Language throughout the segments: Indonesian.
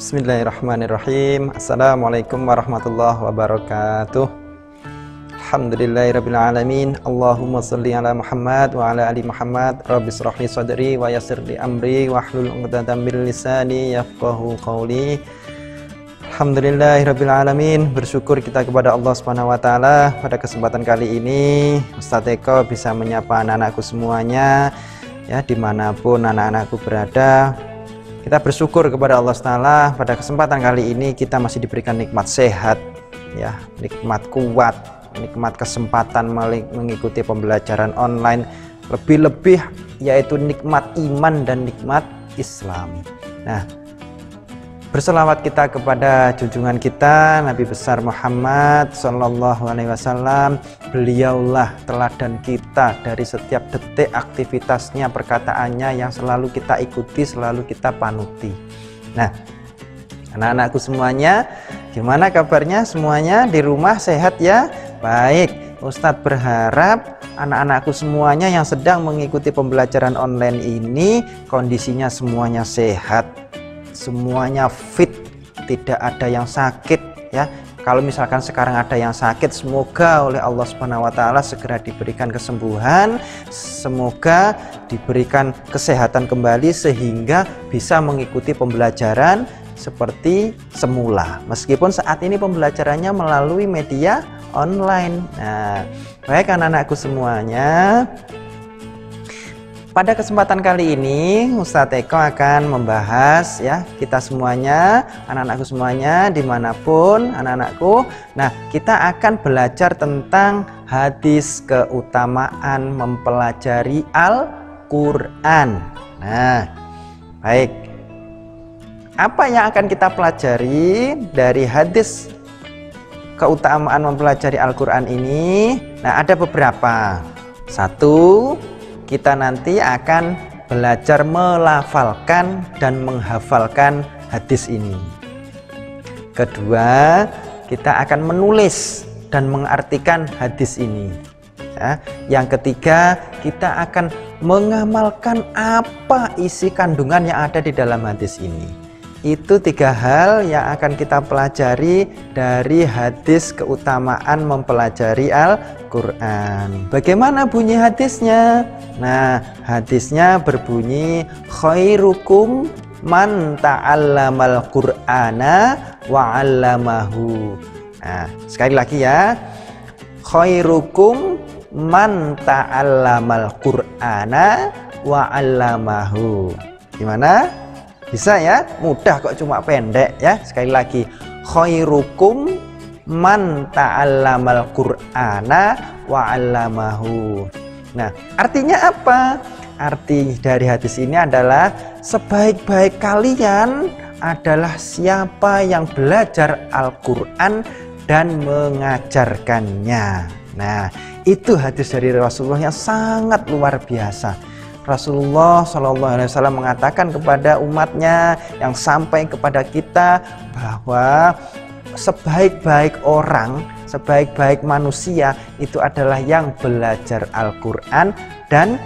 Bismillahirrahmanirrahim. Assalamualaikum warahmatullahi wabarakatuh. Alhamdulillahirabbil alamin. Allahumma shalli ala Muhammad wa ala ali Muhammad. Rabbi shrah li sadri wa yassir li amri wahlul 'uqdatam min lisani yafqahu qawli. Alhamdulillahirabbil alamin. Bersyukur kita kepada Allah Subhanahu wa taala pada kesempatan kali ini Ustadz Eko bisa menyapa anak-anakku semuanya ya, dimanapun anak-anakku berada. Kita bersyukur kepada Allah Ta'ala pada kesempatan kali ini kita masih diberikan nikmat sehat ya, nikmat kuat, nikmat kesempatan mengikuti pembelajaran online, lebih-lebih yaitu nikmat iman dan nikmat Islam. Nah, berselawat kita kepada junjungan kita Nabi besar Muhammad Sallallahu Alaihi Wasallam. Beliaulah teladan kita dari setiap detik aktivitasnya, perkataannya yang selalu kita ikuti, selalu kita panuti. Nah, anak-anakku semuanya, gimana kabarnya semuanya di rumah, sehat ya? Baik, Ustadz berharap anak-anakku semuanya yang sedang mengikuti pembelajaran online ini kondisinya semuanya sehat, semuanya fit, tidak ada yang sakit ya. Kalau misalkan sekarang ada yang sakit, semoga oleh Allah Subhanahu wa taala segera diberikan kesembuhan, semoga diberikan kesehatan kembali sehingga bisa mengikuti pembelajaran seperti semula. Meskipun saat ini pembelajarannya melalui media online. Nah, baik anak-anakku semuanya, pada kesempatan kali ini Ustadz Eko akan membahas ya, kita semuanya, anak-anakku semuanya dimanapun anak-anakku. Nah, kita akan belajar tentang hadis keutamaan mempelajari Al-Quran. Nah, baik, apa yang akan kita pelajari dari hadis keutamaan mempelajari Al-Quran ini? Nah, ada beberapa. Satu, kita nanti akan belajar melafalkan dan menghafalkan hadis ini. Kedua, kita akan menulis dan mengartikan hadis ini ya. Yang ketiga, kita akan mengamalkan apa isi kandungan yang ada di dalam hadis ini. Itu tiga hal yang akan kita pelajari dari hadis keutamaan mempelajari Al-Quran. Bagaimana bunyi hadisnya? Nah, hadisnya berbunyi khairukum man ta'allamal qur'ana wa 'allamahu. Nah, sekali lagi ya. Khairukum man ta'allamal qur'ana wa 'allamahu. Gimana? Bisa ya? Mudah kok, cuma pendek ya. Sekali lagi, khairukum man ta'allamal qur'ana wa 'allamahu. Nah, artinya apa? Arti dari hadis ini adalah sebaik-baik kalian adalah siapa yang belajar Al-Quran dan mengajarkannya. Nah, itu hadis dari Rasulullah yang sangat luar biasa. Rasulullah SAW mengatakan kepada umatnya yang sampai kepada kita bahwa sebaik-baik orang, sebaik-baik manusia itu adalah yang belajar Al-Quran dan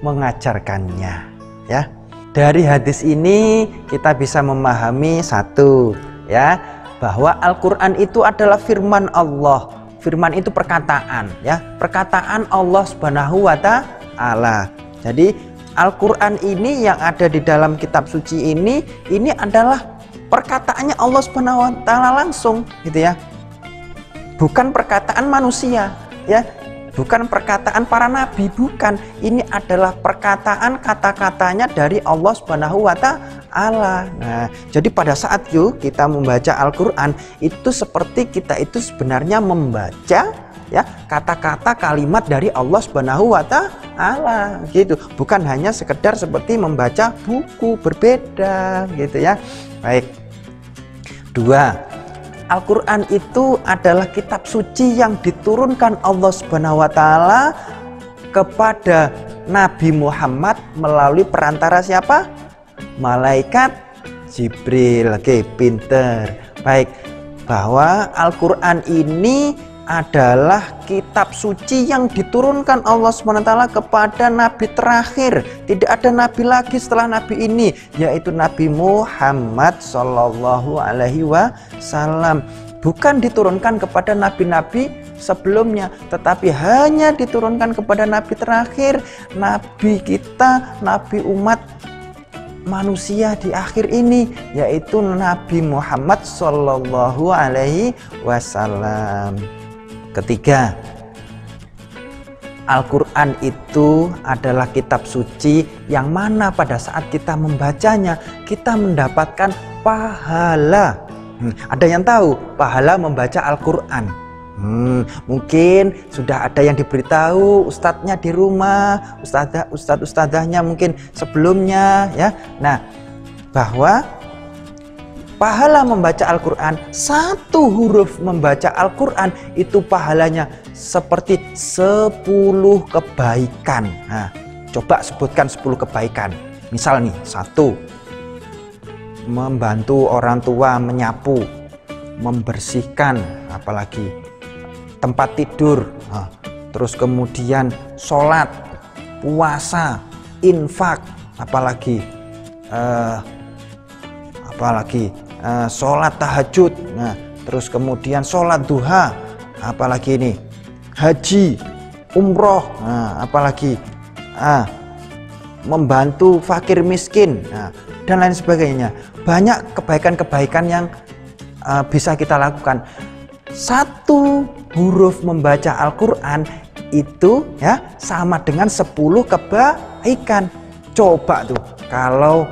mengajarkannya ya. Dari hadis ini kita bisa memahami satu ya, bahwa Al-Quran itu adalah firman Allah. Firman itu perkataan ya, perkataan Allah Subhanahu wa taala. Jadi Al-Quran ini yang ada di dalam kitab suci ini adalah perkataannya Allah Subhanahu wa taala langsung gitu ya. Bukan perkataan manusia ya, bukan perkataan para nabi, bukan. Ini adalah perkataan kata-katanya dari Allah Subhanahu wa taala. Nah, jadi pada saat kita membaca Al-Quran itu seperti kita itu sebenarnya membaca ya kata-kata kalimat dari Allah Subhanahu wa taala gitu, bukan hanya sekedar seperti membaca buku, berbeda gitu ya. Baik. Dua, Al-Quran itu adalah kitab suci yang diturunkan Allah Subhanahu wa taala kepada Nabi Muhammad melalui perantara siapa? Malaikat Jibril. Oke, pinter. Baik, bahwa Al-Quran ini adalah kitab suci yang diturunkan Allah SWT kepada nabi terakhir. Tidak ada nabi lagi setelah nabi ini, yaitu Nabi Muhammad Sallallahu Alaihi Wasallam. Bukan diturunkan kepada nabi-nabi sebelumnya, tetapi hanya diturunkan kepada nabi terakhir, nabi kita, nabi umat manusia di akhir ini, yaitu Nabi Muhammad Sallallahu Alaihi Wasallam. Ketiga, Al-Quran itu adalah kitab suci yang mana pada saat kita membacanya kita mendapatkan pahala. Ada yang tahu pahala membaca Al-Quran? Mungkin sudah ada yang diberitahu ustadznya di rumah, ustadzahnya mungkin sebelumnya ya. Nah, bahwa pahala membaca Al-Quran, satu huruf membaca Al-Quran itu pahalanya seperti 10 kebaikan. Nah, coba sebutkan 10 kebaikan. Misal nih, 1, membantu orang tua menyapu, membersihkan, apalagi tempat tidur. Nah, terus kemudian sholat, puasa, infak, apalagi sholat tahajud. Nah, terus kemudian sholat duha, apalagi ini haji, umroh, nah, apalagi membantu fakir miskin, nah, dan lain sebagainya. Banyak kebaikan-kebaikan yang bisa kita lakukan. Satu huruf membaca Al-Quran itu ya sama dengan 10 kebaikan. Coba tuh kalau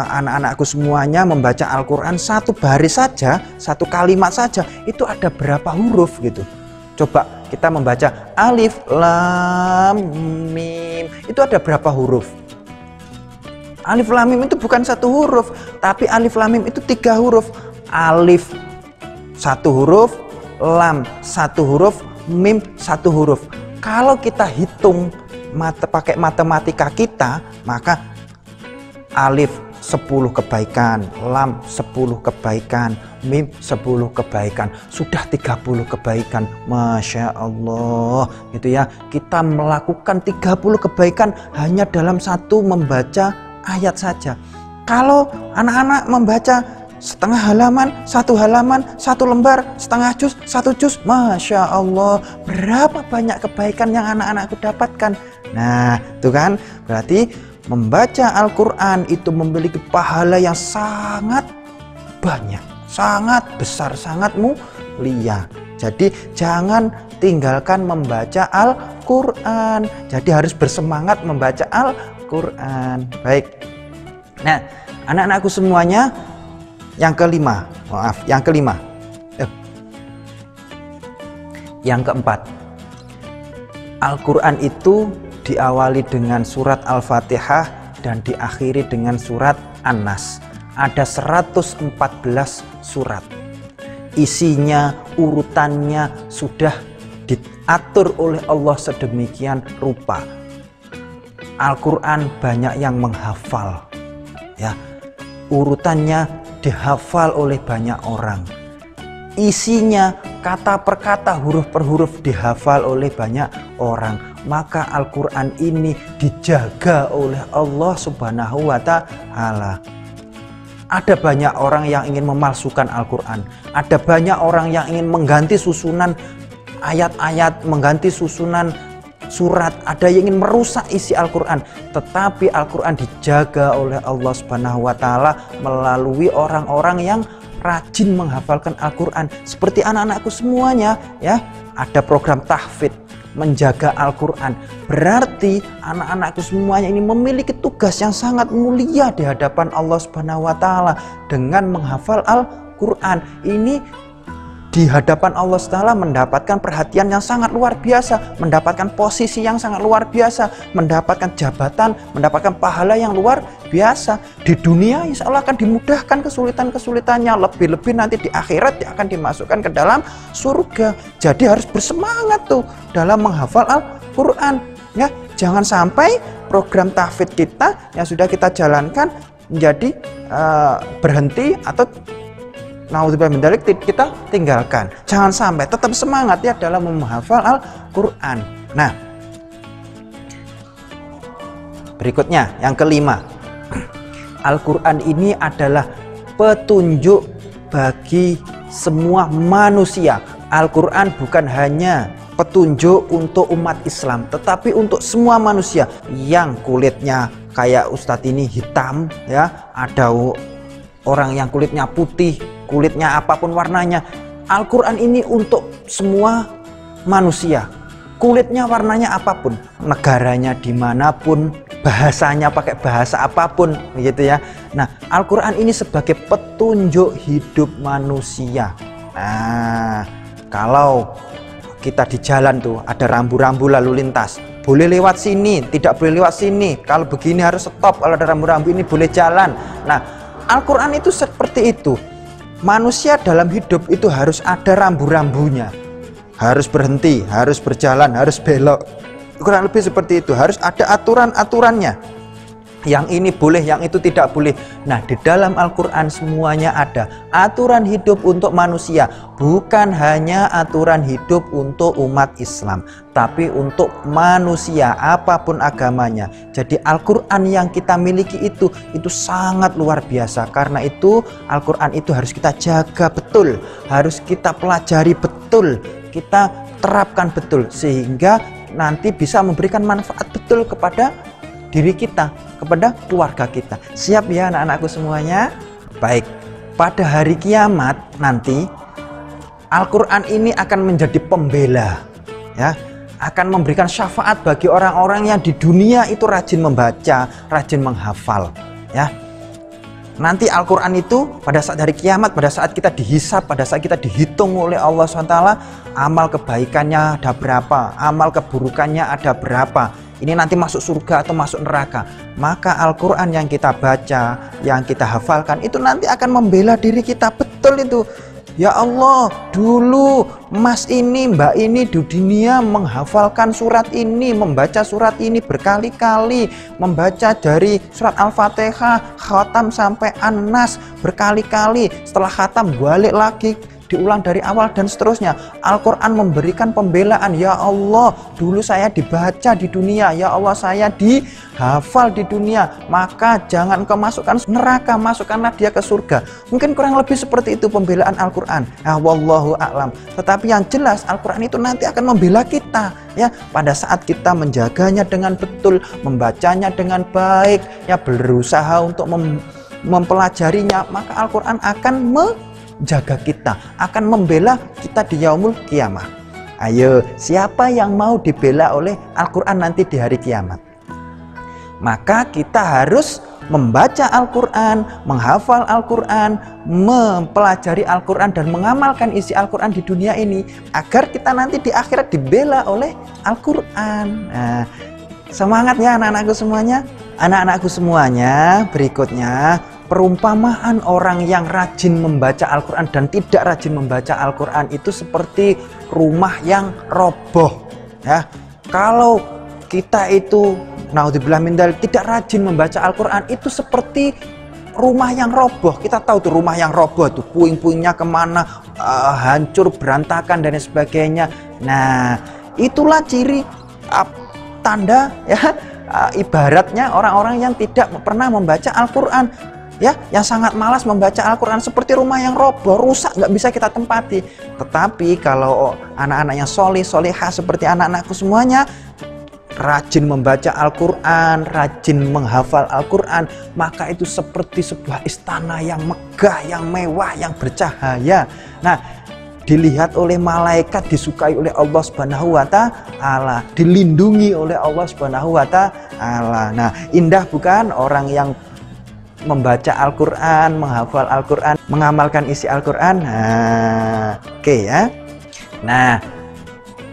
anak-anakku semuanya membaca Al-Quran satu baris saja, satu kalimat saja, itu ada berapa huruf gitu. Coba kita membaca alif lam mim, itu ada berapa huruf? Alif lam mim itu bukan satu huruf, tapi alif lam mim itu 3 huruf. Alif 1 huruf, lam 1 huruf, mim 1 huruf. Kalau kita hitung pakai matematika kita, maka alif 10 kebaikan, lam 10 kebaikan, mim 10 kebaikan, sudah 30 kebaikan. Masya Allah gitu ya. Kita melakukan 30 kebaikan hanya dalam satu membaca ayat saja. Kalau anak-anak membaca setengah halaman, 1 halaman, 1 lembar, setengah juz, 1 juz, Masya Allah, berapa banyak kebaikan yang anak-anakku dapatkan. Nah itu kan berarti membaca Al-Quran itu memiliki pahala yang sangat banyak, sangat besar, sangat mulia. Jadi jangan tinggalkan membaca Al-Quran. Jadi harus bersemangat membaca Al-Quran. Baik. Nah, anak-anakku semuanya, yang kelima, yang keempat, Al-Quran itu diawali dengan surat Al-Fatihah dan diakhiri dengan surat An-Nas. Ada 114 surat. Isinya, urutannya sudah diatur oleh Allah sedemikian rupa. Al-Quran banyak yang menghafal, ya. Urutannya dihafal oleh banyak orang. Isinya, kata per kata, huruf per huruf dihafal oleh banyak orang. Maka Al-Quran ini dijaga oleh Allah Subhanahu wa Ta'ala. Ada banyak orang yang ingin memalsukan Al-Quran. Ada banyak orang yang ingin mengganti susunan ayat-ayat, mengganti susunan surat. Ada yang ingin merusak isi Al-Quran. Tetapi Al-Quran dijaga oleh Allah Subhanahu wa Ta'ala melalui orang-orang yang rajin menghafalkan Al-Quran. Seperti anak-anakku semuanya, ya. Ada program tahfidz menjaga Al-Quran. Berarti anak-anakku semuanya ini memiliki tugas yang sangat mulia di hadapan Allah Subhanahu wa Ta'ala dengan menghafal Al-Quran. Ini di hadapan Allah Ta'ala mendapatkan perhatian yang sangat luar biasa, mendapatkan posisi yang sangat luar biasa, mendapatkan jabatan, mendapatkan pahala yang luar biasa. Di dunia insya Allah akan dimudahkan kesulitan-kesulitannya, lebih-lebih nanti di akhirat dia akan dimasukkan ke dalam surga. Jadi harus bersemangat tuh dalam menghafal Al-Quran, ya. Jangan sampai program tahfidz kita yang sudah kita jalankan menjadi berhenti atau naudzubillah min dzalik kita tinggalkan. Jangan sampai, tetap semangat ya dalam menghafal Al-Qur'an. Nah, berikutnya yang kelima, Al-Qur'an ini adalah petunjuk bagi semua manusia. Al-Qur'an bukan hanya petunjuk untuk umat Islam, tetapi untuk semua manusia yang kulitnya kayak Ustadz ini hitam ya, ada orang yang kulitnya putih, kulitnya apapun warnanya. Al-Quran ini untuk semua manusia, kulitnya warnanya apapun, negaranya dimanapun, bahasanya pakai bahasa apapun gitu ya. Nah, Al-Quran ini sebagai petunjuk hidup manusia. Nah, kalau kita di jalan tuh ada rambu-rambu lalu lintas, boleh lewat sini, tidak boleh lewat sini, kalau begini harus stop, kalau ada rambu-rambu ini boleh jalan. Nah, Al-Quran itu seperti itu. Manusia dalam hidup itu harus ada rambu-rambunya, harus berhenti, harus berjalan, harus belok, kurang lebih seperti itu. Harus ada aturan-aturannya, yang ini boleh, yang itu tidak boleh. Nah, di dalam Al-Quran semuanya ada aturan hidup untuk manusia, bukan hanya aturan hidup untuk umat Islam, tapi untuk manusia apapun agamanya. Jadi Al-Quran yang kita miliki itu sangat luar biasa. Karena itu Al-Quran itu harus kita jaga betul, harus kita pelajari betul, kita terapkan betul, sehingga nanti bisa memberikan manfaat betul kepada diri kita, kepada keluarga kita. Siap ya anak-anakku semuanya? Baik, pada hari kiamat nanti Al-Quran ini akan menjadi pembela ya, akan memberikan syafaat bagi orang-orang yang di dunia itu rajin membaca, rajin menghafal ya. Nanti Al-Quran itu pada saat hari kiamat, pada saat kita dihisab, pada saat kita dihitung oleh Allah SWT, amal kebaikannya ada berapa, amal keburukannya ada berapa, ini nanti masuk surga atau masuk neraka. Maka Al-Quran yang kita baca, yang kita hafalkan, itu nanti akan membela diri kita betul itu. Ya Allah, dulu mas ini, mbak ini di dunia menghafalkan surat ini, membaca surat ini berkali-kali, membaca dari surat Al-Fatihah, khatam sampai An-Nas berkali-kali. Setelah khatam balik lagi, diulang dari awal dan seterusnya. Al-Quran memberikan pembelaan. Ya Allah, dulu saya dibaca di dunia, ya Allah saya dihafal di dunia, maka jangan kau masukkan neraka, masukkanlah dia ke surga. Mungkin kurang lebih seperti itu pembelaan Al-Quran. Wallahu a'lam. Tetapi yang jelas Al-Quran itu nanti akan membela kita ya, pada saat kita menjaganya dengan betul, membacanya dengan baik ya, berusaha untuk mempelajarinya, maka Al-Quran akan jaga kita, akan membela kita di yaumul kiamah. Ayo, siapa yang mau dibela oleh Al-Quran nanti di hari kiamat? Maka kita harus membaca Al-Quran, menghafal Al-Quran, mempelajari Al-Quran, dan mengamalkan isi Al-Quran di dunia ini, agar kita nanti di akhirat dibela oleh Al-Quran. Nah, semangat ya anak-anakku semuanya. Anak-anakku semuanya, berikutnya perumpamaan orang yang rajin membaca Al-Quran dan tidak rajin membaca Al-Quran itu seperti rumah yang roboh ya. Kalau kita itu naudzubillah min dzalik tidak rajin membaca Al-Quran, itu seperti rumah yang roboh. Kita tahu tuh rumah yang roboh tuh puing-puingnya kemana, hancur berantakan dan sebagainya. Nah, itulah ciri tanda ya, ibaratnya orang-orang yang tidak pernah membaca Al-Quran ya, yang sangat malas membaca Al-Quran, seperti rumah yang roboh, rusak, nggak bisa kita tempati. Tetapi kalau anak-anak yang soleh, solehah seperti anak-anakku semuanya, rajin membaca Al-Quran, rajin menghafal Al-Quran, maka itu seperti sebuah istana yang megah, yang mewah, yang bercahaya. Nah, dilihat oleh malaikat, disukai oleh Allah Subhanahu wa Ta'ala, dilindungi oleh Allah Subhanahu wa Ta'ala. Nah, indah bukan orang yang membaca Al-Quran, menghafal Al-Quran, mengamalkan isi Al-Quran. Nah, oke ya. Nah,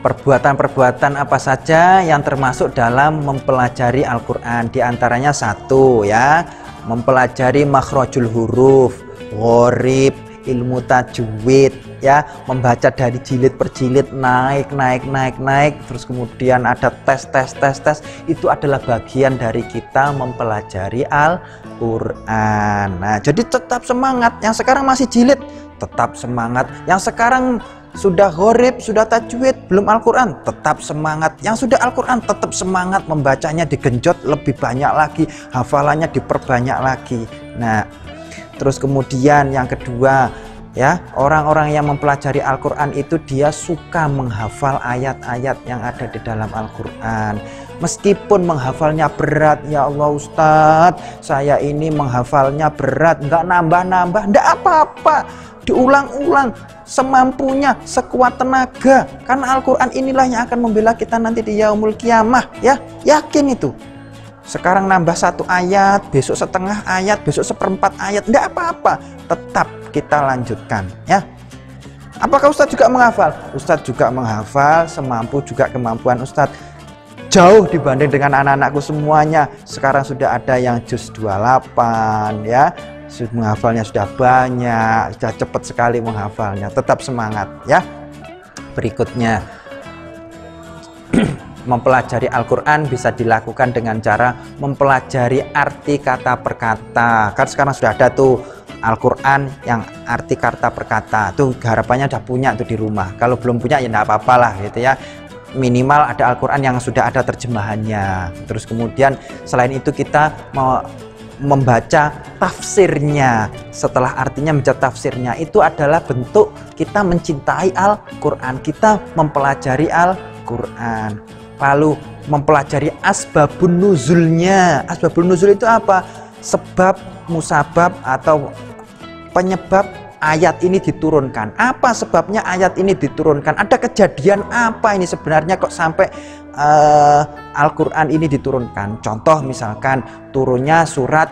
perbuatan-perbuatan apa saja yang termasuk dalam mempelajari Al-Quran? Di antaranya satu ya, mempelajari makhrajul huruf, gharib, ilmu tajwid ya, membaca dari jilid per jilid, naik, terus kemudian ada tes, itu adalah bagian dari kita mempelajari Al-Quran. Nah, jadi tetap semangat. Yang sekarang masih jilid, tetap semangat. Yang sekarang sudah gharib, sudah tajwid, belum Al-Quran, tetap semangat. Yang sudah Al-Quran, tetap semangat, membacanya digenjot lebih banyak lagi, hafalannya diperbanyak lagi. Nah, terus kemudian yang kedua, ya, orang-orang yang mempelajari Al-Quran itu dia suka menghafal ayat-ayat yang ada di dalam Al-Quran. Meskipun menghafalnya berat, ya Allah Ustadz, saya ini menghafalnya berat, nggak nambah-nambah, nggak apa-apa, diulang-ulang semampunya, sekuat tenaga, karena Al-Quran inilah yang akan membela kita nanti di yaumul kiamah, ya, yakin itu. Sekarang nambah 1 ayat, besok setengah ayat, besok 1/4 ayat, nggak apa-apa, tetap kita lanjutkan, ya. Apakah Ustadz juga menghafal? Ustadz juga menghafal, semampu juga kemampuan Ustadz. Jauh dibanding dengan anak-anakku semuanya. Sekarang sudah ada yang juz 28, ya, menghafalnya sudah banyak, sudah cepat sekali menghafalnya. Tetap semangat, ya. Berikutnya, mempelajari Al-Quran bisa dilakukan dengan cara mempelajari arti kata per kata. Kan sekarang sudah ada tuh Al-Quran yang arti kata per kata. Tuh harapannya udah punya tuh di rumah. Kalau belum punya ya enggak apa-apa lah gitu ya. Minimal ada Al-Quran yang sudah ada terjemahannya. Terus kemudian selain itu kita mau membaca tafsirnya. Setelah artinya membaca tafsirnya, itu adalah bentuk kita mencintai Al-Quran, kita mempelajari Al-Quran. Lalu mempelajari asbabun nuzulnya. Asbabun nuzul itu apa? Sebab, musabab, atau penyebab ayat ini diturunkan. Apa sebabnya ayat ini diturunkan? Ada kejadian apa ini sebenarnya kok sampai Al-Quran ini diturunkan? Contoh misalkan turunnya surat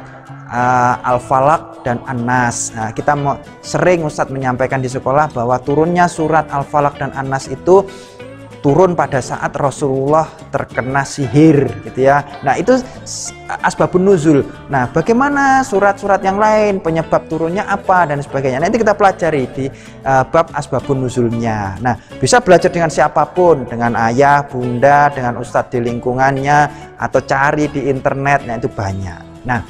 Al-Falaq dan An-Nas. Nah, kita sering Ustadz menyampaikan di sekolah bahwa turunnya surat Al-Falaq dan An-Nas itu turun pada saat Rasulullah terkena sihir, gitu ya. Nah, itu asbabun nuzul. Nah, bagaimana surat-surat yang lain, penyebab turunnya apa dan sebagainya. Nanti kita pelajari di bab asbabun nuzulnya. Nah, bisa belajar dengan siapapun, dengan ayah, bunda, dengan ustadz di lingkungannya, atau cari di internet. Nah, itu banyak. Nah,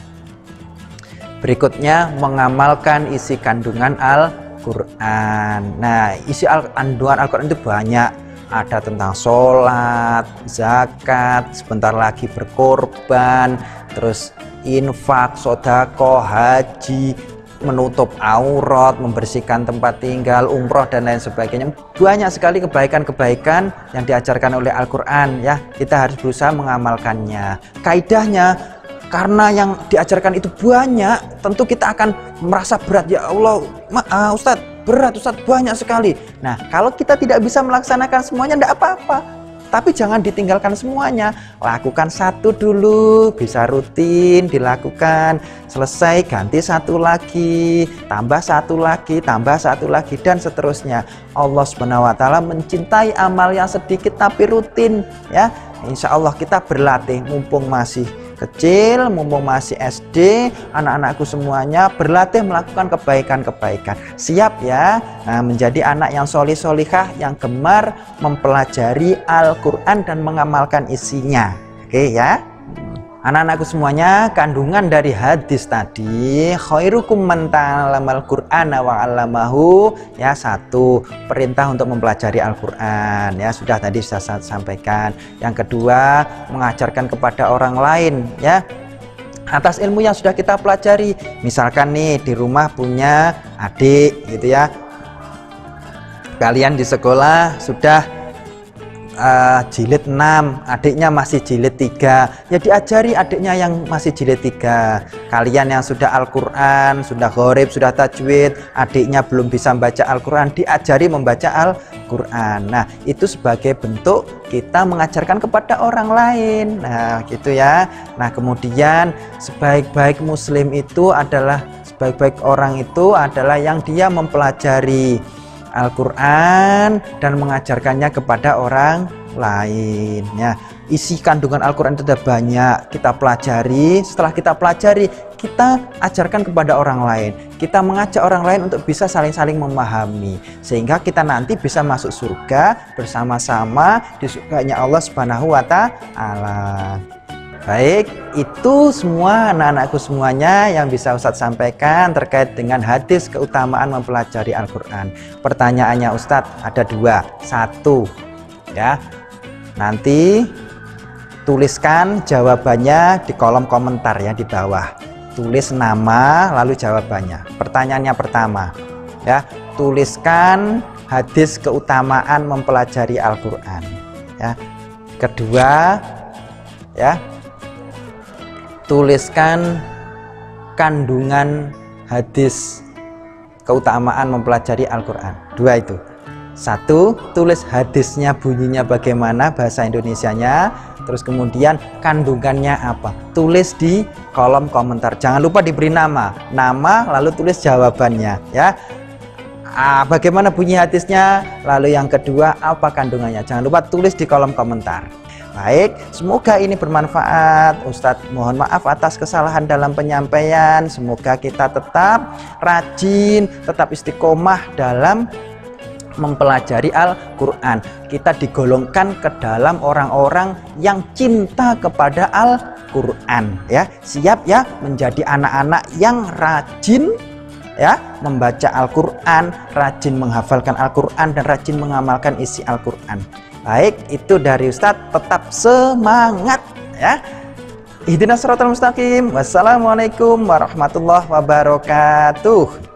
berikutnya mengamalkan isi kandungan Al-Quran. Nah, isi kandungan Al-Quran itu banyak. Ada tentang sholat, zakat, sebentar lagi berkorban, terus infak, sodako, haji, menutup aurat, membersihkan tempat tinggal, umroh, dan lain sebagainya. Banyak sekali kebaikan-kebaikan yang diajarkan oleh Al-Quran, ya. Kita harus berusaha mengamalkannya. Kaidahnya, karena yang diajarkan itu banyak, tentu kita akan merasa berat. Ya Allah, Ustadz, berat Ustadz, banyak sekali. Nah, kalau kita tidak bisa melaksanakan semuanya, tidak apa-apa. Tapi jangan ditinggalkan semuanya. Lakukan satu dulu, bisa rutin dilakukan. Selesai, ganti satu lagi, tambah satu lagi, tambah satu lagi, dan seterusnya. Allah SWT mencintai amal yang sedikit tapi rutin, ya. Insya Allah kita berlatih mumpung masih kecil, mumpung masih SD, anak-anakku semuanya berlatih melakukan kebaikan-kebaikan. Siap ya, nah, menjadi anak yang solih-solihah, yang gemar mempelajari Al-Quran dan mengamalkan isinya. Oke ya, anak-anakku semuanya, kandungan dari hadis tadi, khairukum man ta'allamal Qur'ana wa 'allamahu, ya, 1, perintah untuk mempelajari Al-Quran, ya, sudah tadi saya sampaikan. Yang kedua, mengajarkan kepada orang lain, ya, atas ilmu yang sudah kita pelajari. Misalkan nih di rumah punya adik gitu ya, kalian di sekolah sudah jilid 6, adiknya masih jilid 3, ya diajari adiknya yang masih jilid 3. Kalian yang sudah Al-Quran, sudah gharib, sudah tajwid, adiknya belum bisa membaca Al-Quran, diajari membaca Al-Quran. Nah, itu sebagai bentuk kita mengajarkan kepada orang lain. Nah, gitu ya. Nah, kemudian sebaik-baik muslim itu adalah, sebaik-baik orang itu adalah yang dia mempelajari Al-Quran dan mengajarkannya kepada orang lain, ya. Isi kandungan Al-Quran itu ada banyak, kita pelajari. Setelah kita pelajari, kita ajarkan kepada orang lain, kita mengajak orang lain untuk bisa saling-saling memahami, sehingga kita nanti bisa masuk surga bersama-sama di surganya Allah Subhanahu wa Ta'ala. Baik, itu semua anak-anakku semuanya yang bisa Ustadz sampaikan terkait dengan hadis keutamaan mempelajari Al-Quran. Pertanyaannya Ustadz ada dua. Satu, ya, nanti tuliskan jawabannya di kolom komentar ya di bawah. Tulis nama lalu jawabannya. Pertanyaannya pertama, ya, tuliskan hadis keutamaan mempelajari Al-Quran. Ya. Kedua, ya, tuliskan kandungan hadis keutamaan mempelajari Al-Quran. Dua itu. Satu, tulis hadisnya bunyinya bagaimana bahasa Indonesianya. Terus kemudian kandungannya apa. Tulis di kolom komentar. Jangan lupa diberi nama. Nama lalu tulis jawabannya ya. Bagaimana bunyi hadisnya. Lalu yang kedua apa kandungannya. Jangan lupa tulis di kolom komentar. Baik, semoga ini bermanfaat. Ustadz mohon maaf atas kesalahan dalam penyampaian. Semoga kita tetap rajin, tetap istiqomah dalam mempelajari Al-Quran. Kita digolongkan ke dalam orang-orang yang cinta kepada Al-Quran. Ya, siap ya menjadi anak-anak yang rajin ya membaca Al-Quran, rajin menghafalkan Al-Quran dan rajin mengamalkan isi Al-Quran. Baik, itu dari Ustadz, tetap semangat ya. Ihdinas siratal mustaqim. Wassalamualaikum warahmatullahi wabarakatuh.